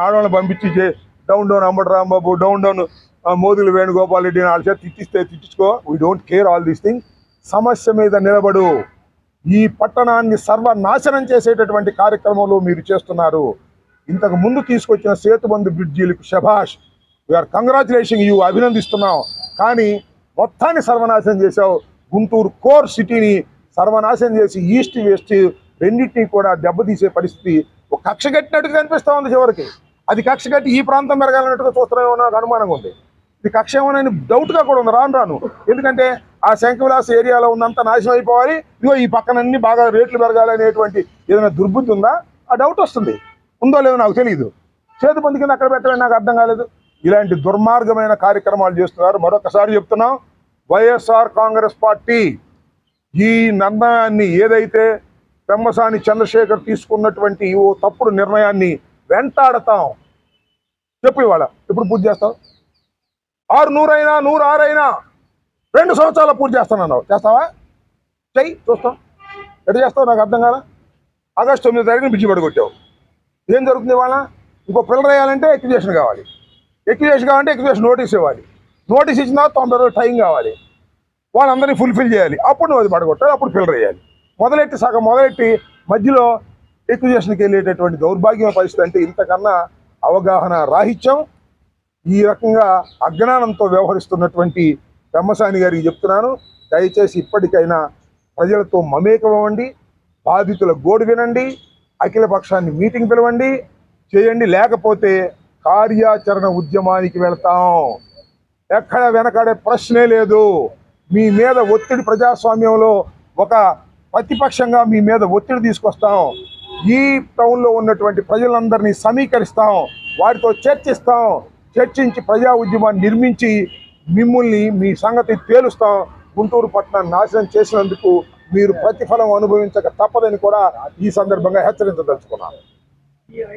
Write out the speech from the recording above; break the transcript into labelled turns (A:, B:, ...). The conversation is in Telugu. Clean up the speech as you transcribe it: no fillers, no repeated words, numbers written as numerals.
A: ఆడవాళ్ళని పంపించి down down Ambati Rambabu, down down మోదులు వేణుగోపాల్ రెడ్డి వాళ్ళ చేత తిట్టించుకో. We don't care all these thing. సమస్య మీద నిలబడు. ఈ పట్టణాన్ని సర్వనాశనం చేసేటటువంటి కార్యక్రమంలో మీరు చేస్తున్నారు. ఇంతకు ముందు తీసుకొచ్చిన సేతుబంధు బ్రిడ్జీలకు శభాష్, వీఆర్ కంగ్రాచులేషన్ యూ, అభినందిస్తున్నాం. కానీ మొత్తాన్ని సర్వనాశనం చేశావు. గుంటూరు కోర్ సిటీని సర్వనాశనం చేసి ఈస్ట్ వెస్ట్ రెండింటినీ కూడా దెబ్బతీసే పరిస్థితి ఒక కక్ష కట్టినట్టుగా కనిపిస్తూ ఉంది. చివరికి అది కక్ష కట్టి ఈ ప్రాంతం పెరగాలన్నట్టుగా చూస్తున్నామో నాకు అనుమానంగా ఉంది. ఇది కక్ష ఏమోనని డౌట్గా కూడా ఉంది రాను. ఎందుకంటే ఆ శంఖవిలాస ఏరియాలో ఉన్నంత నాశనం అయిపోవాలి, ఇదిగో ఈ పక్కనన్నీ బాగా రేట్లు పెరగాలనేటువంటి ఏదైనా దుర్బుద్ధి ఉందా? ఆ డౌట్ వస్తుంది. ఉందో లేదో నాకు తెలియదు. చేతుబంది కింద అక్కడ పెట్టడం నాకు అర్థం కాలేదు. ఇలాంటి దుర్మార్గమైన కార్యక్రమాలు చేస్తున్నారు. మరొకసారి చెప్తున్నాం, వైఎస్ఆర్ కాంగ్రెస్ పార్టీ ఈ నిర్ణయాన్ని ఏదైతే పెమ్మసాని చంద్రశేఖర్ తీసుకున్నటువంటి ఓ తప్పుడు నిర్ణయాన్ని వెంటాడతాం. చెప్పు ఇవాళ ఎప్పుడు పూర్తి చేస్తావు? 600 అయినా 106 అయినా 2 సంవత్సరాల పూర్తి చేస్తానన్నావు. చేస్తావా? చెయ్యి, చూస్తాం. ఎట్లా చేస్తావు నాకు అర్థం కాదా. ఆగస్టు 9వ తారీఖున బ్రిడ్జి పడగొట్టావు. ఏం జరుగుతుంది ఇవాళ? ఇంకో పిల్లలు వేయాలంటే ఎక్విజేషన్ కావాలి. ఎక్విజేషన్ కావాలంటే ఎక్విజేషన్ నోటీస్ ఇవ్వాలి. నోటీస్ ఇచ్చిన 90 రోజులు టైం కావాలి. వాళ్ళందరినీ ఫుల్ఫిల్ చేయాలి. అప్పుడు నువ్వు అది పడగొట్టాలి. అప్పుడు పిల్లలు వేయాలి. సగం మొదలెట్టి మధ్యలో ఎక్విజేషన్కి వెళ్ళేటటువంటి దౌర్భాగ్యమైన పరిస్థితి. అంటే ఇంతకన్నా అవగాహన రాహిత్యం, ఈ రకంగా అజ్ఞానంతో వ్యవహరిస్తున్నటువంటి పెమ్మసాని గారికి చెప్తున్నాను, దయచేసి ఇప్పటికైనా ప్రజలతో మమేకమవ్వండి, బాధితుల గోడు వినండి, అఖిల పక్షాన్ని మీటింగ్ పిలవండి, చేయండి. లేకపోతే కార్యాచరణ ఉద్యమానికి వెళ్తాం. ఎక్కడ వెనకాడే ప్రశ్నే లేదు. మీ మీద ఒత్తిడి, ప్రజాస్వామ్యంలో ఒక ప్రతిపక్షంగా మీ మీద ఒత్తిడి తీసుకొస్తాం. ఈ టౌన్లో ఉన్నటువంటి ప్రజలందరినీ సమీకరిస్తాం, వారితో చర్చిస్తాం, చర్చించి ప్రజా ఉద్యమాన్ని నిర్మించి మిమ్మల్ని మీ సంగతి తేలుస్తాం. గుంటూరు పట్టణాన్ని నాశనం చేసినందుకు మీరు ప్రతిఫలం అనుభవించక తప్పదని కూడా ఈ సందర్భంగా హెచ్చరించదలుచుకున్నాను.